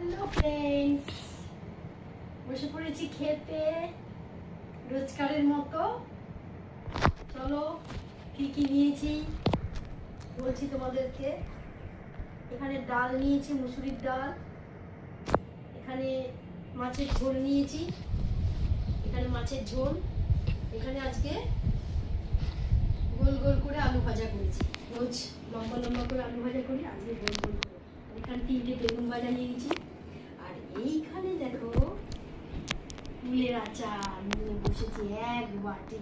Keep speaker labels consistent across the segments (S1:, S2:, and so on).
S1: Hello friends, বসে পড়েছি খেতে রোজকারের মতো। চলো কি কি নিয়েছি বলছি তোমাদেরকে। এখানে ডাল নিয়েছি, মুসুরির ডাল। এখানে মাছের ঝোল নিয়েছি, এখানে মাছের ঝোল। এখানে আজকে গোল গোল করে আলু ভাজা করেছি। রোজ লম্বা লম্বা করে আলু ভাজা করি, আজকে গোল গোল করে। এখানে 3টে বেগুন ভাজা নিয়েছি। আর এইখানে দেখো ফুলের আচার নিয়ে বসেছি, এক বাটি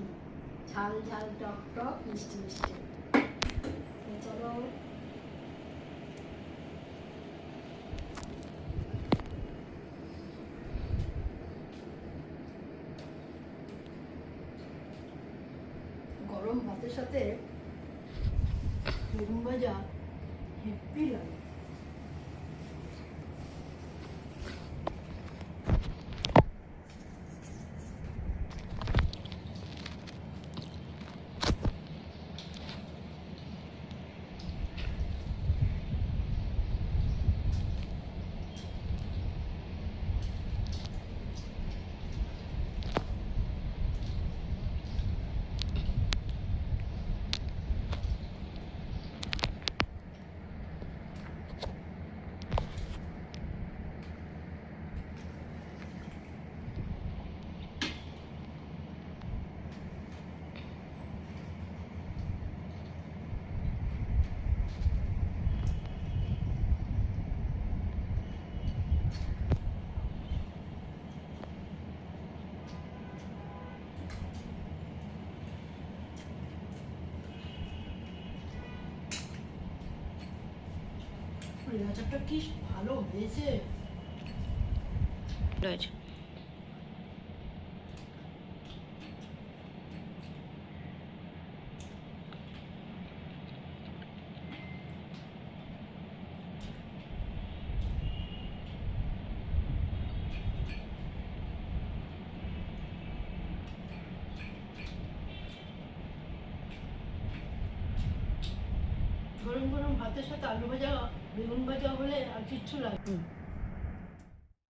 S1: ঝাল ঝাল টক টক মিষ্টি মিষ্টি। চলো গরম ভাতের সাথে বেগুন ভাজা হেভি লাগে। আচারটা কি ভালো হয়েছে। গরম গরম ভাতের সাথে আলু ভাজা বেগুন ভাজা হলে আর কিচ্ছু লাগে।